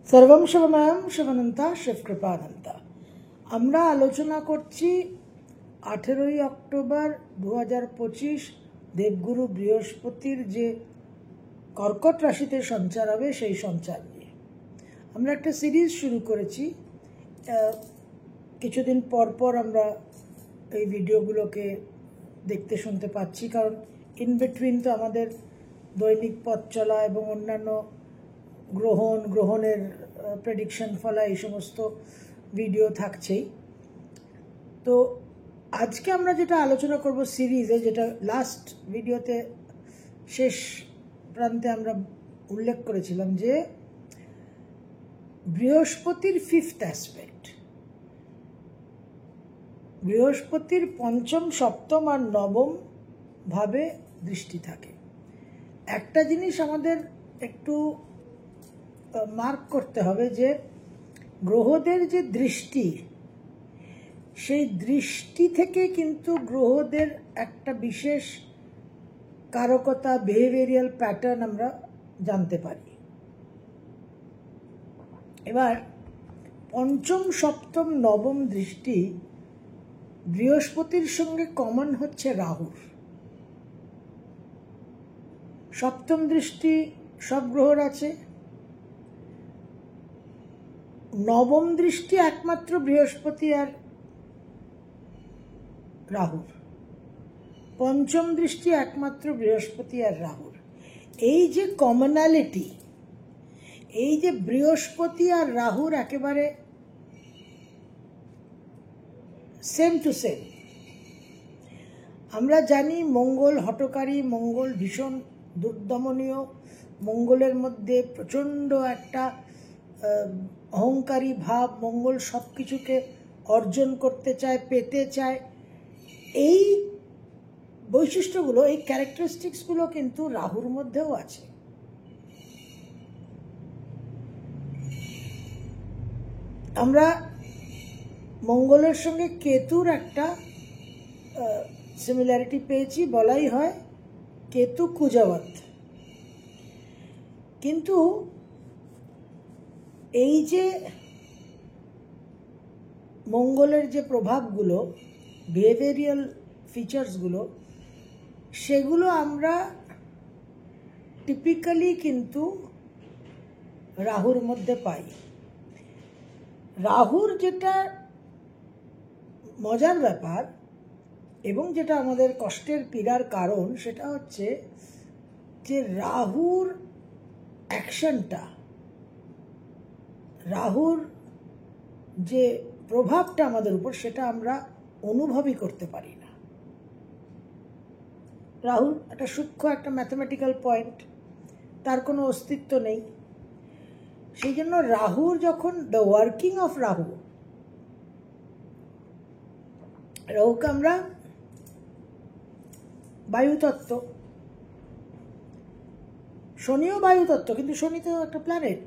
सर्वं शिवमयं शिवनंता शिवकृपानंता। আমরা আলোচনা করছি 18ই অক্টোবর 2025 দেবগুরু বৃহস্পতির যে কর্কট রাশিতে সঞ্চার হবে সেই সঞ্চার নিয়ে আমরা একটা সিরিজ শুরু করেছি। কিছুদিন পর পর আমরা এই ভিডিওগুলোকে দেখতে শুনতে পাচ্ছি, কারণ ইন বিটুইন তো আমাদের দৈনিক পথ চলা এবং অন্যান্য গ্রহণের প্রেডিকশন ফলা এই সমস্ত ভিডিও থাকছেই। তো আজকে আমরা যেটা আলোচনা করব সিরিজে, যেটা লাস্ট ভিডিওতে শেষ প্রান্তে আমরা উল্লেখ করেছিলাম, যে বৃহস্পতির ফিফথ অ্যাসপেক্ট, বৃহস্পতির পঞ্চম, সপ্তম আর নবম ভাবে দৃষ্টি থাকে। একটা জিনিস আমাদের একটু মার্ক করতে হবে, যে গ্রহদের যে দৃষ্টি, সেই দৃষ্টি থেকে কিন্তু গ্রহদের একটা বিশেষ কারকতা, বিহেভিয়ারিয়াল প্যাটার্ন আমরা জানতে পারি। এবার পঞ্চম, সপ্তম, নবম দৃষ্টি বৃহস্পতির সঙ্গে কমন হচ্ছে রাহুর। সপ্তম দৃষ্টি সব গ্রহর আছে, নবম দৃষ্টি একমাত্র বৃহস্পতি আর রাহুর, পঞ্চম দৃষ্টি একমাত্র বৃহস্পতি আর রাহুর। এই যে কমনালিটি, এই যে বৃহস্পতি আর রাহুর একেবারে সেম টু সেম। আমরা জানি মঙ্গল হঠকারী, মঙ্গল ভীষণ দুর্দমনীয়, মঙ্গলের মধ্যে প্রচণ্ড একটা অহংকারী ভাব, মঙ্গল সব কিছুকে অর্জন করতে চায়, পেতে চায়। এই বৈশিষ্ট্যগুলো, এই ক্যারেক্টারিস্টিক্সগুলো কিন্তু রাহুর মধ্যেও আছে। আমরা মঙ্গলের সঙ্গে কেতুর একটা সিমিলারিটি পেয়েছি, বলাই হয় কেতু কুজাবত। কিন্তু এই যে মঙ্গলের যে প্রভাবগুলো, বিহেভিয়ারিয়াল ফিচার্সগুলো, সেগুলো আমরা টিপিক্যালি কিন্তু রাহুর মধ্যে পাই। রাহুর যেটা মজার ব্যাপার এবং যেটা আমাদের কষ্টের পীড়ার কারণ, সেটা হচ্ছে যে রাহুর অ্যাকশনটা, রাহুর যে প্রভাবটা আমাদের উপর, সেটা আমরা অনুভবই করতে পারি না। রাহু একটা সূক্ষ্ম, একটা ম্যাথমেটিক্যাল পয়েন্ট, তার কোনো অস্তিত্ব নেই। সেই জন্য রাহুর যখন দ্য ওয়ার্কিং অফ রাহুকে আমরা বায়ুতত্ত্ব, শনিও বায়ুতত্ত্ব, কিন্তু শনি তো একটা প্ল্যানেট।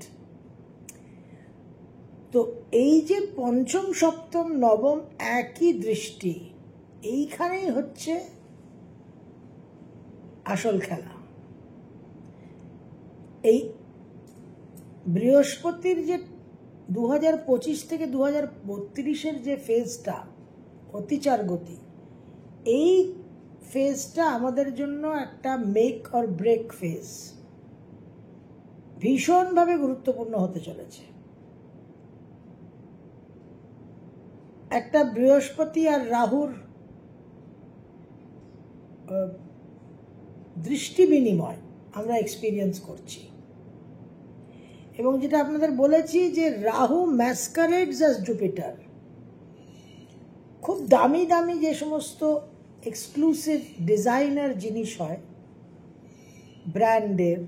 তো এই যে পঞ্চম, সপ্তম, নবম একই দৃষ্টি, এইখানেই হচ্ছে আসল খেলা। এই বৃহস্পতির যে 2025 থেকে 2032 যে ফেজটা, অতিচার গতি, এই ফেজটা আমাদের জন্য একটা মেক অর ব্রেক ফেজ, ভীষণভাবে গুরুত্বপূর্ণ হতে চলেছে। একটা বৃহস্পতি আর রাহুর দৃষ্টি বিনিময় আমরা এক্সপিরিয়েন্স করছি। এবং যেটা আপনাদের বলেছি, যে রাহু ম্যাসকারেডস অ্যাজ জুপিটার। খুব দামি দামি যে সমস্ত এক্সক্লুসিভ ডিজাইনার জিনিস হয় ব্র্যান্ডের,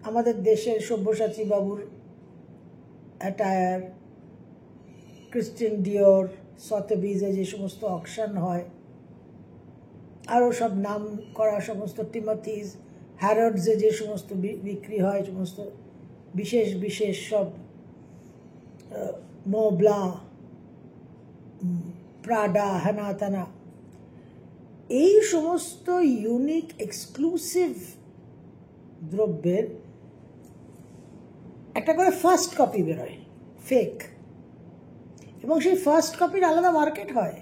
আমাদের দেশের সব্যসাচী বাবুর অ্যাটায়ার, ক্রিস্টিয়ান ডিওর, সথেবিজে যে সমস্ত অকশন হয়, আরও সব নাম করা সমস্ত টিমথিজ, হ্যারডসে যে সমস্ত বিক্রি হয়, সমস্ত বিশেষ বিশেষ সব মোবলা, প্রাডা, হানা তানা, এই সমস্ত ইউনিক এক্সক্লুসিভ দ্রব্যের একটা করে ফার্স্ট কপি বেরোয়, ফেক, এবং সেই ফার্স্ট কপির আলাদা মার্কেট হয়।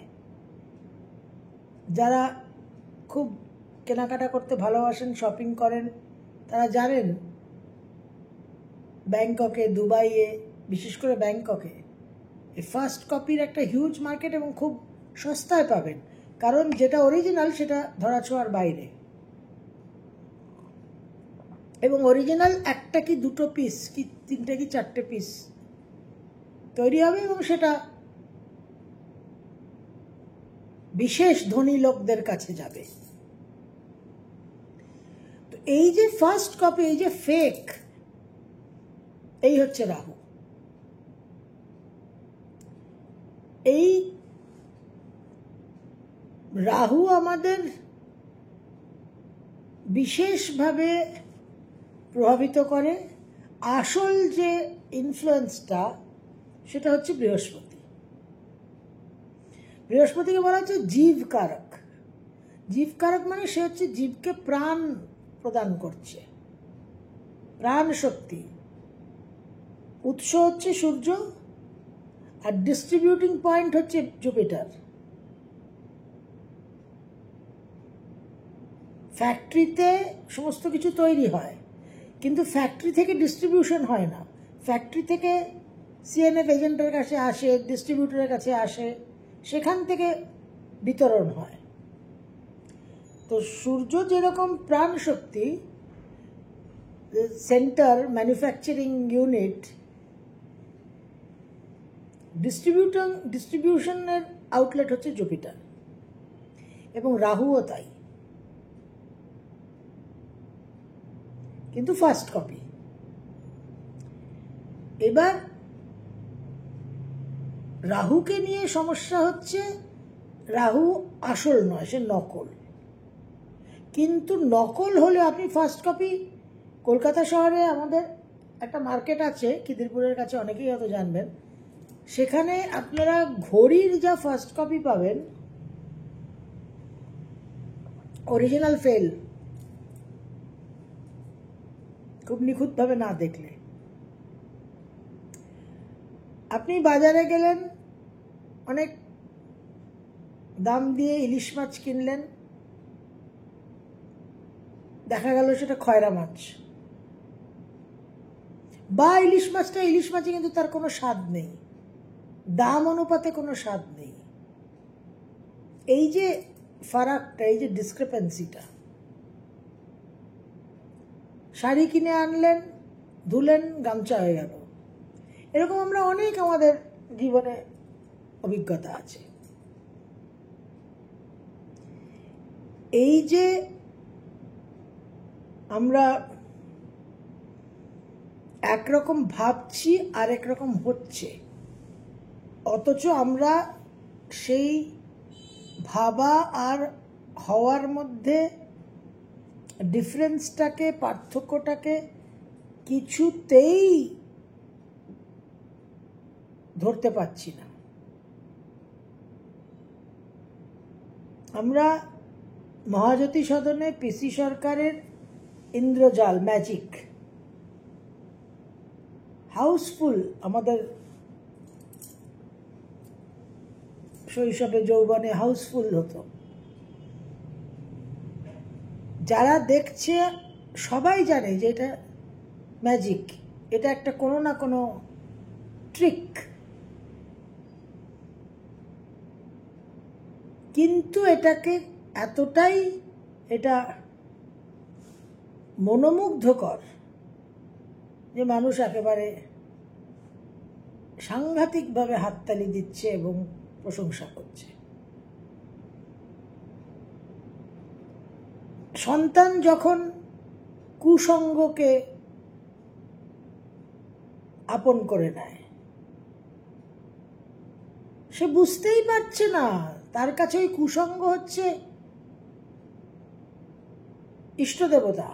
যারা খুব কেনাকাটা করতে ভালোবাসেন, শপিং করেন, তারা জানেন ব্যাংককে, দুবাইয়ে, বিশেষ করে ব্যাংককে এই ফার্স্ট কপির একটা হিউজ মার্কেট, এবং খুব সস্তায় পাবেন, কারণ যেটা অরিজিনাল সেটা ধরাছোঁয়ার বাইরে। এবং অরিজিনাল একটা কি দুটো পিস কি তিনটে কি চারটে পিস তৈরি হবে, এবং সেটা বিশেষ ধনী লোকদের কাছে যাবে। তো এই যে ফার্স্ট কপি, এই যে ফেক, এই হচ্ছে রাহু। এই রাহু আমাদের বিশেষভাবে প্রভাবিত করে। আসল যে ইনফ্লুয়েন্সটা সেটা হচ্ছে বৃহস্পতি। বৃহস্পতিকে বলা হচ্ছে জীবকারক। জীবকারক মানে সে হচ্ছে জীবকে প্রাণ প্রদান করছে, প্রাণ শক্তি। উৎস হচ্ছে সূর্য, আর ডিস্ট্রিবিউটিং পয়েন্ট হচ্ছে জুপিটার। ফ্যাক্টরিতে সমস্ত কিছু তৈরি হয়, কিন্তু ফ্যাক্টরি থেকে ডিস্ট্রিবিউশন হয় না। ফ্যাক্টরি থেকে সিএনএফ এজেন্টের কাছে আসে, ডিস্ট্রিবিউটরের কাছে আসে, সেখান থেকে বিতরণ হয়। তো সূর্য যেরকম প্রাণ শক্তি, সেন্টার, ম্যানুফ্যাকচারিং ইউনিট, ডিস্ট্রিবিউশনের আউটলেট হচ্ছে জুপিটার, এবং রাহুও তাই, কিন্তু ফার্স্ট কপি। এবার রাহুকে নিয়ে সমস্যা হচ্ছে, রাহু আসল নয়, সে নকল। কিন্তু নকল হলে আপনি ফার্স্ট কপি, কলকাতা শহরে আমাদের একটা মার্কেট আছে খিদিরপুরের কাছে, অনেকেই হয়তো জানবেন, সেখানে আপনারা ঘড়ির যা ফার্স্ট কপি পাবেন, অরিজিনাল ফেল, খুব নিখুঁতভাবে না দেখলে। আপনি বাজারে গেলেন, অনেক দাম দিয়ে ইলিশ মাছ কিনলেন, দেখা গেল সেটা খয়রা মাছ, বা ইলিশ মাছটা ইলিশ মাছে, কিন্তু তার কোনো স্বাদ নেই, দাম অনুপাতে কোনো স্বাদ নেই। এই যে ফারাকটা, এই যে ডিসক্রিপেন্সিটা, শাড়ি কিনে আনলেন, ধুলেন, গামছা হয়ে গেল, এরকম আমরা অনেক, আমাদের জীবনে অভিজ্ঞতা আছে। এই যে আমরা একরকম ভাবছি আর একরকম হচ্ছে, অথচ আমরা সেই ভাবা আর হওয়ার মধ্যে ডিফারেন্সটাকে, পার্থক্যটাকে কিছুতেই ধরতে পারছি না। আমরা মহাজ্যোতি সদনে পিসি সরকারের ইন্দ্রজাল, ম্যাজিক, হাউসফুল, আমাদের শৈশবে যৌবনে হাউসফুল হতো। যারা দেখছে সবাই জানে যে এটা ম্যাজিক, এটা একটা কোনো না কোনো ট্রিক, কিন্তু এটাকে এতটাই এটা মনোমুগ্ধকর যে মানুষ একেবারে সাংঘাতিকভাবে হাততালি দিচ্ছে এবং প্রশংসা করছে। সন্তান যখন কুসঙ্গকে আপন করে নেয়, সে বুঝতেই পারছে না তার কাছে ওই কুসঙ্গ হচ্ছে ইষ্টদেবতা।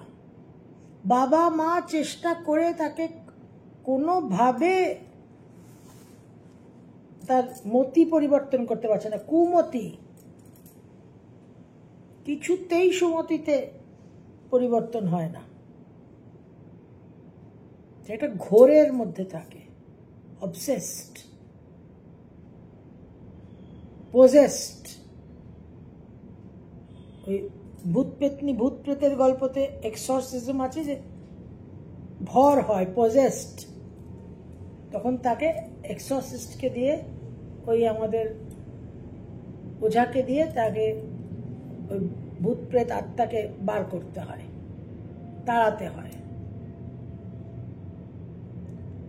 বাবা মা চেষ্টা করে তাকে কোনোভাবে তার মতি পরিবর্তন করতে পারছে না, কুমতি, কিছুতেই সুমতিতে পরিবর্তন হয় না। একটা ঘোরের মধ্যে থাকে, অবসেসড, পজেসড। ওই ভূত প্রেতের গল্পতে এক্সরসিজম আছে যে ভর হয়, পজেসড, তখন তাকে এক্সরসিস্টকে দিয়ে, ওই আমাদের ওঝাকে দিয়ে তাকে ওই ভূত প্রেত আত্মাকে বার করতে হয়, তাড়াতে হয়।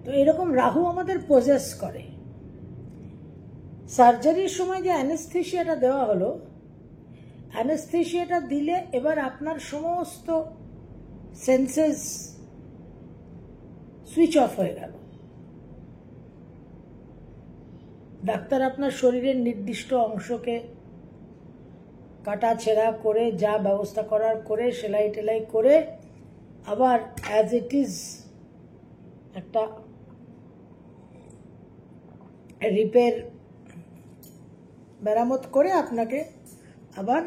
তো এরকম রাহু আমাদের পজেস করে। সার্জারির সময় যে অ্যানেস্থেসিয়াটা দেওয়া হলো, অ্যানেস্থেসিয়াটা দিলে এবার আপনার সমস্ত সেন্সেস সুইচ অফ হয়ে গেল। ডাক্তার আপনার শরীরের নির্দিষ্ট অংশকে কাটা ছেঁড়া করে, যা ব্যবস্থা করার করে, সেলাই টেলাই করে, আবার অ্যাজ ইট ইজ একটা রিপেয়ার মেরামত করে আপনাকে আবার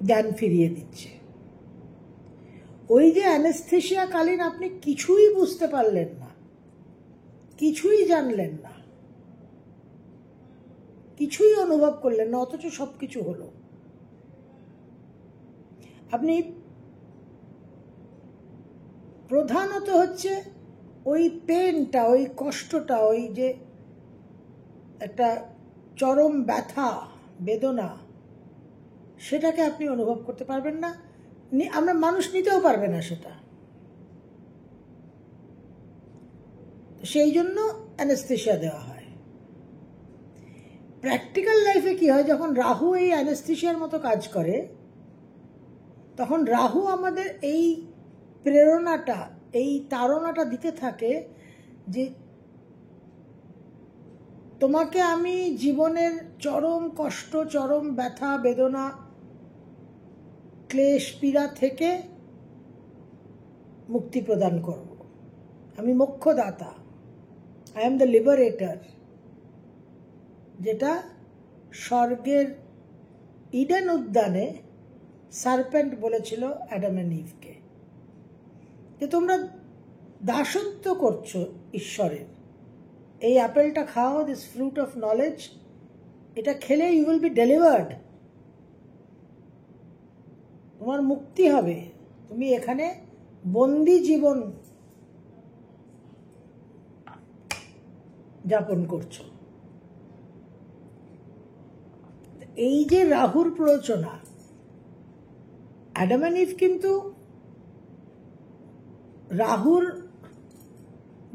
জ্ঞান ফিরিয়ে দিচ্ছে। ওই যে অ্যানেস্থেসিয়া কালীন আপনি কিছুই বুঝতে পারলেন না, কিছুই জানলেন না, কিছুই অনুভব করলেন না, অথচ সবকিছু হলো। আপনি প্রধানত হচ্ছে ওই পেনটা, ওই কষ্টটা, ওই যে একটা চরম ব্যথা, বেদনা, সেটাকে আপনি অনুভব করতে পারবেন না। আমরা মানুষ নিতেও পারবে না সেটা। সেই জন্য অ্যানেস্থেসিয়া দেওয়া হয়। প্র্যাকটিক্যাল লাইফে কি হয়, যখন রাহু এই অ্যানেস্থেসিয়ার মতো কাজ করে, তখন রাহু আমাদের এই প্রেরণাটা, এই তাড়নাটা দিতে থাকে যে তোমাকে আমি জীবনের চরম কষ্ট, চরম ব্যথা, বেদনা, ক্লেশ, পীড়া থেকে মুক্তি প্রদান করব। আমি মোক্ষদাতা, আই এম দ্য লিবারেটর, যেটা স্বর্গের ইডেন উদ্যানে সার্পেন্ট বলেছিল অ্যাডাম এন্ড ইভকে, যে তোমরা দাসত্ব করছো ঈশ্বরের। এই আপেলটা খাও, দিস ফ্রুট অফ নলেজ, এটা খেলে ইউ উইল বি ডেলিভার্ড, তোমার মুক্তি হবে, তুমি এখানে বন্দি জীবন যাপন করছো। এই যে রাহুর প্ররোচনা, অ্যাডাম এন্ড ইভ কিন্তু রাহুর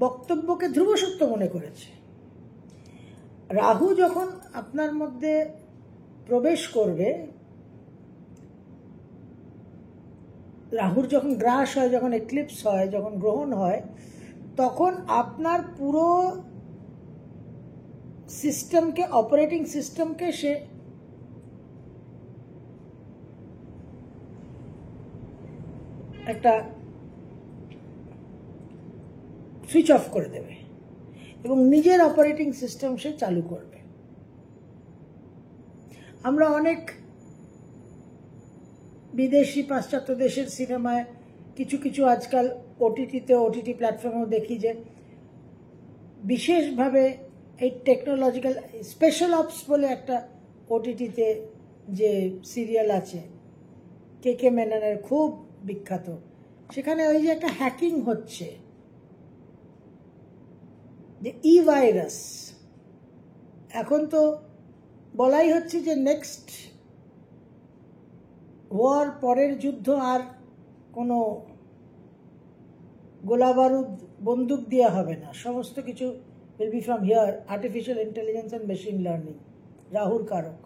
বক্তব্যকে ধ্রুব সত্য মনে করেছে। রাহু যখন আপনার মধ্যে প্রবেশ করবে, রাহুর যখন গ্রাস হয়, যখন এক্লিপস হয়, যখন গ্রহণ হয়, তখন আপনার পুরো সিস্টেমকে, অপারেটিং সিস্টেমকে সে একটা সুইচ অফ করে দেবে এবং নিজের অপারেটিং সিস্টেম সে চালু করবে। আমরা অনেক বিদেশি, পাশ্চাত্য দেশের সিনেমায়, কিছু কিছু আজকাল ওটিটি প্ল্যাটফর্মেও দেখি যে বিশেষভাবে এই টেকনোলজিক্যাল স্পেশাল অপস বলে একটা ওটিটিতে যে সিরিয়াল আছে, কে মেননের, খুব বিখ্যাত। সেখানে ওই যে একটা হ্যাকিং হচ্ছে, যে ই ভাইরাস, এখন তো বলাই হচ্ছে যে নেক্সট ওয়ার, পরের যুদ্ধ আর কোনো গোলাবারুদ, বন্দুক দেওয়া হবে না, সমস্ত কিছু will be from here, artificial intelligence and machine learning, রাহুর কারক।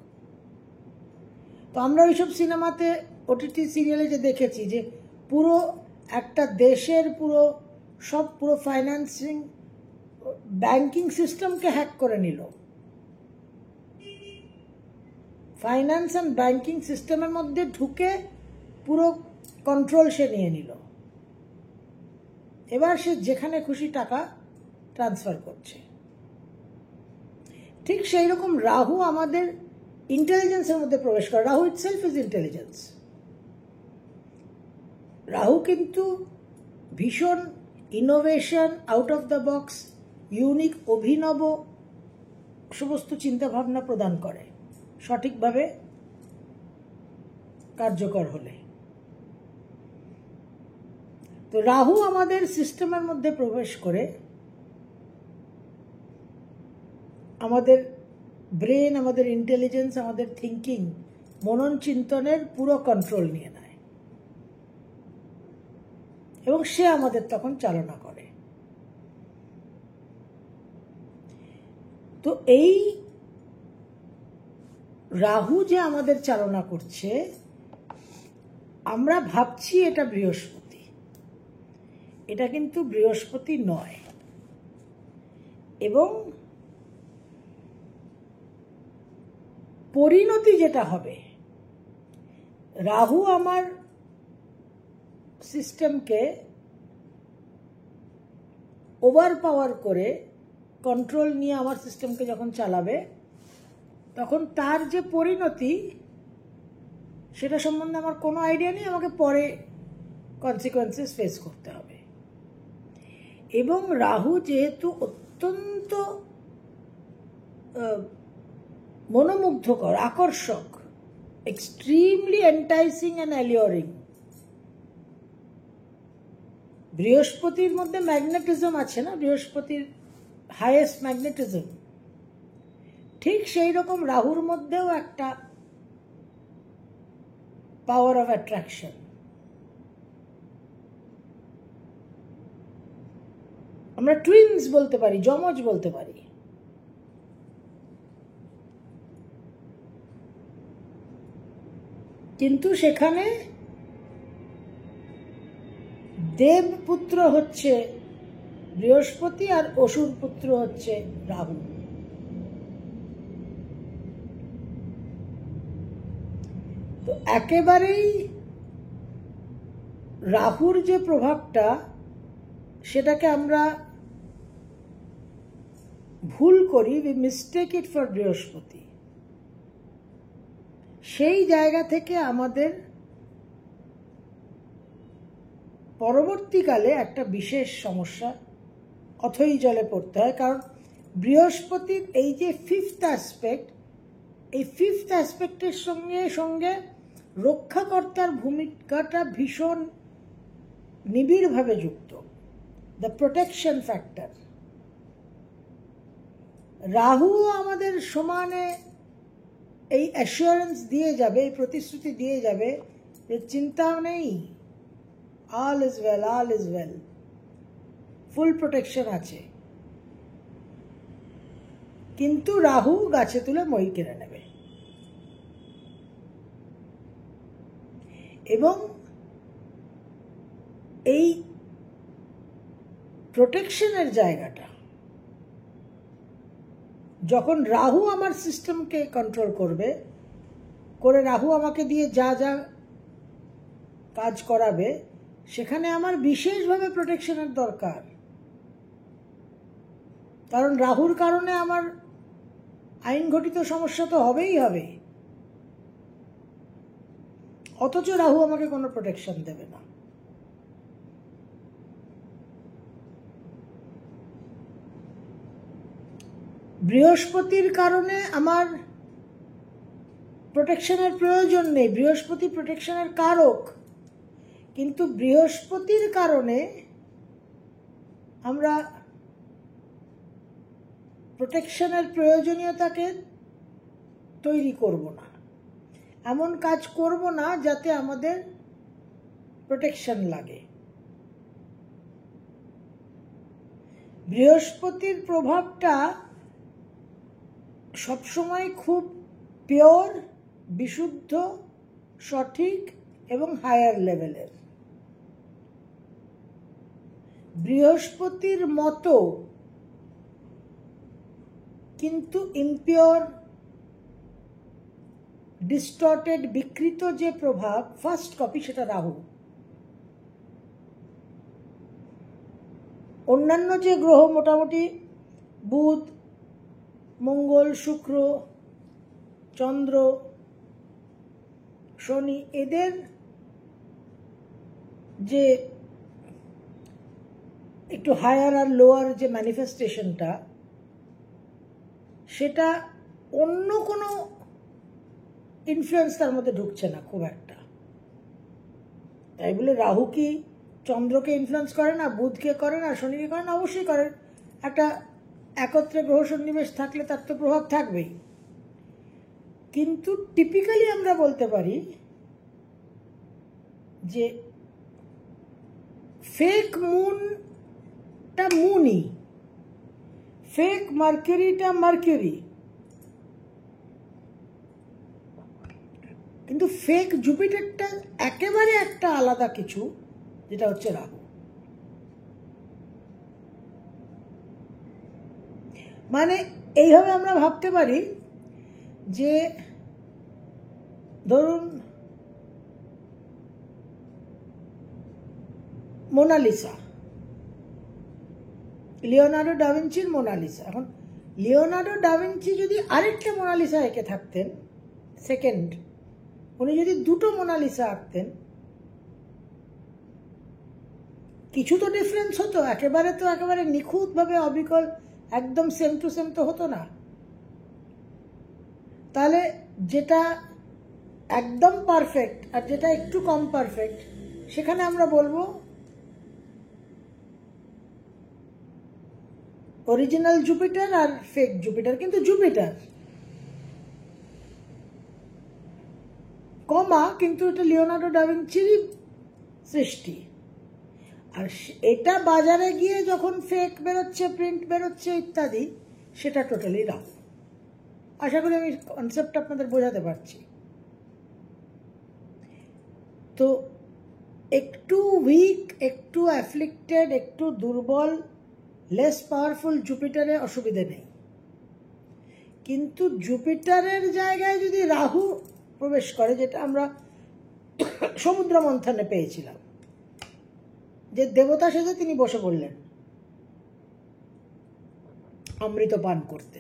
তো আমরা ওইসব সিনেমাতে, ওটিটি সিরিয়ালে যে দেখেছি যে পুরো একটা দেশের পুরো ফাইন্যান্সিং, ব্যাংকিং সিস্টেমকে হ্যাক করে নিল, ফাইন্যান্স অ্যান্ড ব্যাংকিং সিস্টেমের মধ্যে ঢুকে পুরো কন্ট্রোল সে নিয়ে নিল। এবার সে যেখানে খুশি টাকা ট্রান্সফার করছে। ঠিক সেই রকম রাহু আমাদের ইন্টেলিজেন্সের মধ্যে প্রবেশ করে। Rahu itself is intelligence. Rahu কিন্তু ভীষণ innovation, out of the box, unique, অভিনব সমস্ত চিন্তাভাবনা প্রদান করে সঠিকভাবে কার্যকর হলে। তো রাহু আমাদের সিস্টেমের মধ্যে প্রবেশ করে আমাদের ব্রেন, আমাদের ইন্টেলিজেন্স, আমাদের থিঙ্কিং, মনন চিন্তনের পুরো কন্ট্রোল নিয়ে নেয় এবং সে আমাদের তখন চালনা করে। তো এই রাহু যে আমাদের চালনা করছে, আমরা ভাবছি এটা বৃহস্পতি, এটা কিন্তু বৃহস্পতি নয়। এবং পরিণতি যেটা হবে, রাহু আমার সিস্টেমকে ওভার পাওয়ার করে কন্ট্রোল নিয়ে আমার সিস্টেমকে যখন চালাবে, তখন তার যে পরিণতি সেটা সম্বন্ধে আমার কোনো আইডিয়া নেই, আমাকে পরে কনসিকোয়েন্সেস ফেস করতে হবে। এবং রাহু যেহেতু অত্যন্ত মনোমুগ্ধকর, আকর্ষক, এক্সট্রিমলি এন্টাইসিং অ্যান্ড অ্যালিওরিং, বৃহস্পতির মধ্যে ম্যাগনেটিজম আছে না, বৃহস্পতির হাইয়েস্ট ম্যাগনেটিজম, ঠিক সেই রকম রাহুর মধ্যেও একটা পাওয়ার অফ অ্যাট্রাকশন। আমরা টুইনস বলতে পারি, যমজ বলতে পারি। কিন্তু সেখানে দেবপুত্র হচ্ছে বৃহস্পতি আর অসুর পুত্র হচ্ছে রাহু। তো একেবারেই রাহুর যে প্রভাবটা, সেটাকে আমরা ভুল করি, উই মিস্টেক ইট ফর বৃহস্পতি। সেই জায়গা থেকে আমাদের পরবর্তীকালে একটা বিশেষ সমস্যা অথই জলে পড়তে হয়। কারণ বৃহস্পতির এই যে ফিফথ অ্যাসপেক্ট, এই ফিফথ অ্যাসপেক্টের সঙ্গে সঙ্গে রক্ষাকর্তার ভূমিকাটা ভীষণ নিবিড়ভাবে যুক্ত, দ্য প্রোটেকশন ফ্যাক্টর। রাহু আমাদের সমানে এই অ্যাসিওরেন্স দিয়ে যাবে, এই প্রতিশ্রুতি দিয়ে যাবে যে চিন্তাও নেই, all is well, all is well, full protection আছে। কিন্তু রাহু গাছে তুলে মই কেড়ে নেবে। এবং এই প্রোটেকশনের জায়গাটা যখন রাহু আমার সিস্টেমকে কন্ট্রোল করবে, করে রাহু আমাকে দিয়ে যা যা কাজ করাবে, সেখানে আমার বিশেষভাবে প্রোটেকশনের দরকার। কারণ রাহুর কারণে আমার আইন ঘটিত সমস্যা তো হবেই হবে, অথচ রাহু আমাকে কোনো প্রোটেকশন দেবে না। বৃহস্পতির কারণে আমার প্রোটেকশনের প্রয়োজন নেই, বৃহস্পতি প্রোটেকশনের কারক। কিন্তু বৃহস্পতির কারণে আমরা প্রোটেকশনের প্রয়োজনীয়তাকে তৈরি করব না, এমন কাজ করব না যাতে আমাদের প্রোটেকশন লাগে। বৃহস্পতির প্রভাবটা সবসময় খুব পিওর, বিশুদ্ধ, সঠিক এবং হায়ার লেভেলের। বৃহস্পতির মতো কিন্তু ইমপিওর, ডিস্টর্টেড, বিকৃত যে প্রভাব, ফার্স্ট কপি, সেটা রাহু। অন্যান্য যে গ্রহ মোটামুটি বুধ, মঙ্গল, শুক্র, চন্দ্র, শনি, এদের যে একটু হায়ার আর লোয়ার যে ম্যানিফেস্টেশনটা, সেটা অন্য কোনো ইনফ্লুয়েন্স তার মধ্যে ঢুকছে না খুব একটা। তাই বলে রাহু কি চন্দ্রকে ইনফ্লুয়েন্স করে না, বুধকে করে না, শনিকে করে না? অবশ্যই করে। একটা একত্রে গ্রহ সন্নিবেশ থাকলে তার তো প্রভাব থাকবেই। কিন্তু টিপিক্যালি আমরা বলতে পারি যে ফেক মুনটা মুনই, ফেক মার্কিউরিটা মার্কিউরি, কিন্তু ফেক জুপিটারটা একেবারে একটা আলাদা কিছু, যেটা হচ্ছে রাহু। মানে এইভাবে আমরা ভাবতে পারি যে ধরুন মোনালিসা, লিওনার্ডো ডা ভিঞ্চির মোনালিসা। এখন লিওনার্ডো ডা ভিঞ্চি যদি আরেকটা মোনালিসা এঁকে থাকতেন, সেকেন্ড, উনি যদি দুটো মোনালিসা আঁকতেন, কিছু তো ডিফারেন্স হতো। একেবারে নিখুঁতভাবে অবিকল একদম সেম টু সেম তো হতো না। তাহলে যেটা একদম পারফেক্ট আর যেটা একটু কম পারফেক্ট, সেখানে আমরা বলবো অরিজিনাল জুপিটার আর ফেক জুপিটার। কিন্তু জুপিটার কমা, কিন্তু এটা লিওনার্ডো ডা ভিঞ্চিরই সৃষ্টি। আর এটা বাজারে গিয়ে যখন ফেক বেরোচ্ছে, প্রিন্ট বেরোচ্ছে ইত্যাদি, সেটা টোটালি রাহু। আশা করি আমি কনসেপ্ট আপনাদের বোঝাতে পারছি। তো একটু উইক, একটু অ্যাফ্লিক্টেড, একটু দুর্বল, লেস পাওয়ারফুল জুপিটারে অসুবিধে নেই। কিন্তু জুপিটারের জায়গায় যদি রাহু প্রবেশ করে, যেটা আমরা সমুদ্র মন্থনে পেয়েছিলাম, যে দেবতা সেজে তিনি বসে পড়লেন অমৃত পান করতে।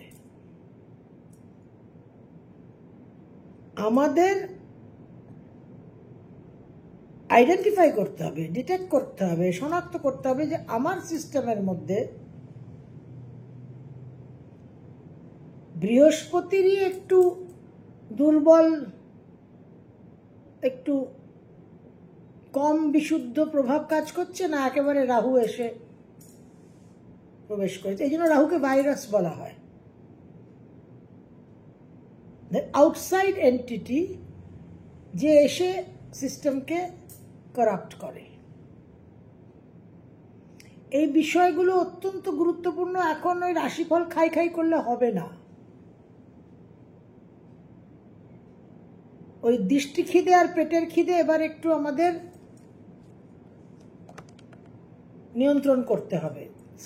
আমাদের আইডেন্টিফাই করতে হবে, ডিটেক্ট করতে হবে, শনাক্ত করতে হবে যে আমার সিস্টেমের মধ্যে বৃহস্পতিরই একটু দুর্বল, একটু কম বিশুদ্ধ প্রভাব কাজ করছে, না একেবারে রাহু এসে প্রবেশ করেছে। এই জন্য রাহুকে ভাইরাস বলা হয়। আউটসাইড এন্টিটি যে এসে সিস্টেমকে কারাপ্ট করে। এই বিষয়গুলো অত্যন্ত গুরুত্বপূর্ণ। এখন ওই রাশিফল খাই করলে হবে না। ওই দৃষ্টি খিদে আর পেটের খিদে এবার একটু আমাদের নিয়ন্ত্রণ করতে হবে।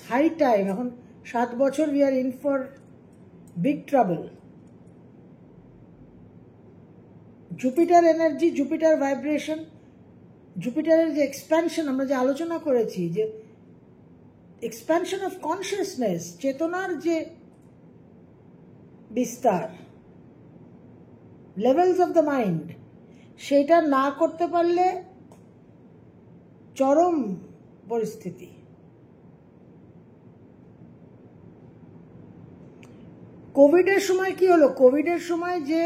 High time. এখন 7 বছর we are in for big trouble. Jupiter energy, Jupiter vibration, জুপিটারের যে এক্সপ্যানশন আমরা যে আলোচনা করেছি, যে এক্সপ্যানশন অফ কনসিয়াসনেস, চেতনার যে বিস্তার, লেভেলস অফ দ্য মাইন্ড, সেটা না করতে পারলে চরম পরিস্থিতি। কোভিডের সময় কি হলো? কোভিডের সময় যে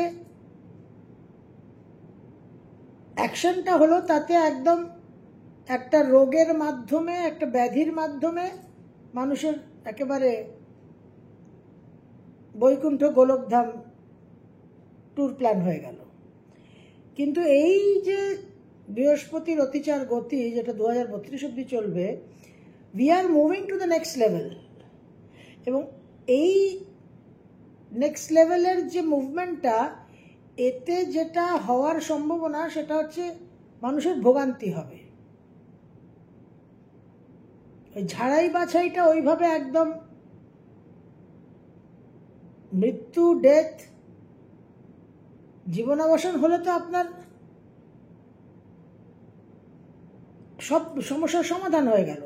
অ্যাকশনটা হলো, তাতে একদম একটা রোগের মাধ্যমে, একটা ব্যাধির মাধ্যমে মানুষের একেবারে বৈকুণ্ঠ গোলকধাম ট্যুর প্ল্যান হয়ে গেল। কিন্তু এই যে বৃহস্পতির অতিচার গতি, যেটা 2032 অব্দি চলবে, we are moving to the next level. এবং এই নেক্সট লেভেলের যে মুভমেন্টটা, এতে যেটা হওয়ার সম্ভাবনা, সেটা হচ্ছে মানুষের ভোগান্তি হবে। ওই ঝাড়াই বাছাইটা ওইভাবে একদম মৃত্যু, ডেথ, জীবনাবসান হলে তো আপনার সব সমস্যার সমাধান হয়ে গেল।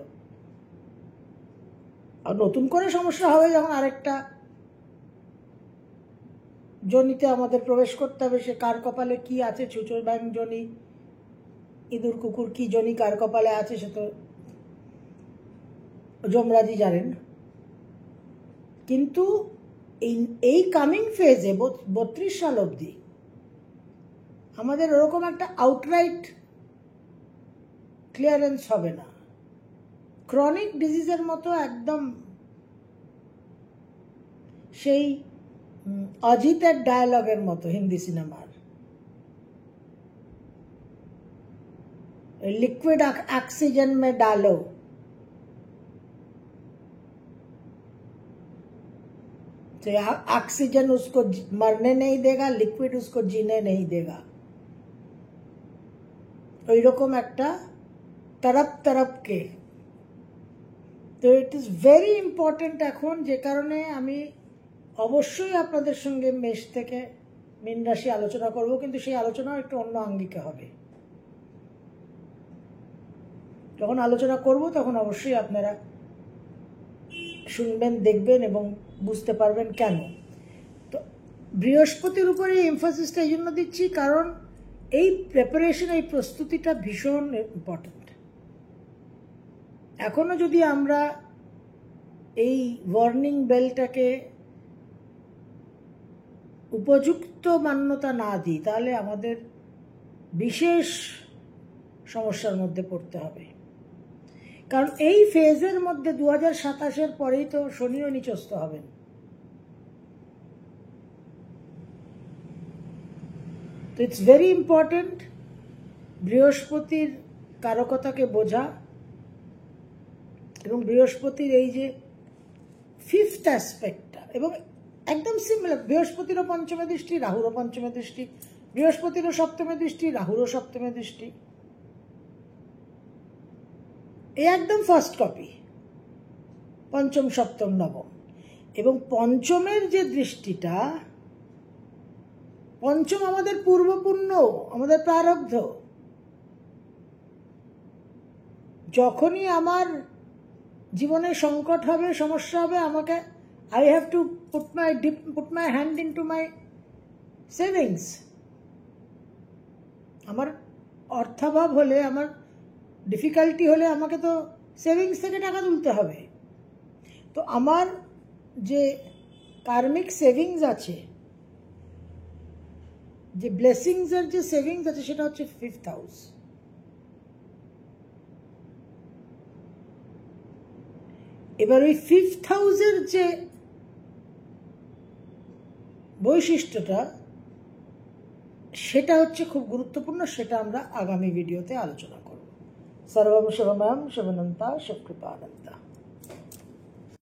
আর নতুন করে সমস্যা হবে যখন আরেকটা জনিতে আমাদের প্রবেশ করতে হবে। সে কার কপালে কি আছে, ছুঁচোর ব্যাং জনি ইঁদুর কুকুর কি জনি কার কপালে আছে সে তো যমরাজই জানেন, কিন্তু এই কামিং ফেজে 32 সাল অবধি আমাদের ওরকম একটা আউটরাইট ক্লিয়ারেন্স হবে না। ক্রনিক ডিজিজের মতো একদম সেই অজিতের ডায়ালগের মতো হিন্দি সিনেমার, लिक्विड ऑक्सीजन में डालो, तो ऑक्सीजन उसको मरने नहीं देगा, लिक्विड उसको जीने नहीं देगा। ওই রকম একটা তরফকে। তো ইট ইজ ভেরি ইম্পর্টেন্ট এখন, যে কারণে আমি অবশ্যই আপনাদের সঙ্গে মেষ থেকে মীন রাশি আলোচনা করব, কিন্তু সেই আলোচনাও একটু অন্য আঙ্গিকে হবে। যখন আলোচনা করব তখন অবশ্যই আপনারা শুনবেন, দেখবেন এবং বুঝতে পারবেন কেন। তো বৃহস্পতির উপরে এমফাসিসটা এই জন্য দিচ্ছি কারণ এই প্রিপারেশন, এই প্রস্তুতিটা ভীষণ ইম্পর্টেন্ট। এখনো যদি আমরা এই ওয়ার্নিং বেলটাকে উপযুক্ত মান্যতা না দিই তাহলে আমাদের বিশেষ সমস্যার মধ্যে পড়তে হবে। কারণ এই ফেজের মধ্যে 2027-এর পরেই তো শনিও নিচস্থ হবেন। তো ইটস ভেরি ইম্পর্টেন্ট বৃহস্পতির কারকতাকে বোঝা, এবং বৃহস্পতির এই যে ফিফথ অ্যাসপেক্টটা, এবং একদম সিমিলার, বৃহস্পতিরও পঞ্চমে দৃষ্টি, রাহুরও পঞ্চমে দৃষ্টি, বৃহস্পতিরও সপ্তমে দৃষ্টি, রাহুরও সপ্তমে দৃষ্টি, এই একদম ফার্স্ট কপি, পঞ্চম সপ্তম নবম। এবং পঞ্চমের যে দৃষ্টিটা, পঞ্চম আমাদের পূর্বপুণ্য, আমাদের প্রারব্ধ। যখনই আমার জীবনে সংকট হবে, সমস্যা হবে, আমাকে I have to put my hand in to my savings. আমার অর্থাভাব হলে, আমার ডিফিকাল্টি হলে আমাকে তো সেভিংস থেকে টাকা তুলতে হবে। তো আমার যে কার্মিক সেভিংস আছে, যে ব্লেসিংসের যে সেভিংস আছে, সেটা হচ্ছে ফিফথ হাউস। এবার ওই ফিফথ হাউসের যে বৈশিষ্ট্যটা, সেটা হচ্ছে খুব গুরুত্বপূর্ণ, সেটা আমরা আগামী ভিডিওতে আলোচনা করব। सर्वं शिवमयं शिवनन्ता शिवकृपानन्ता।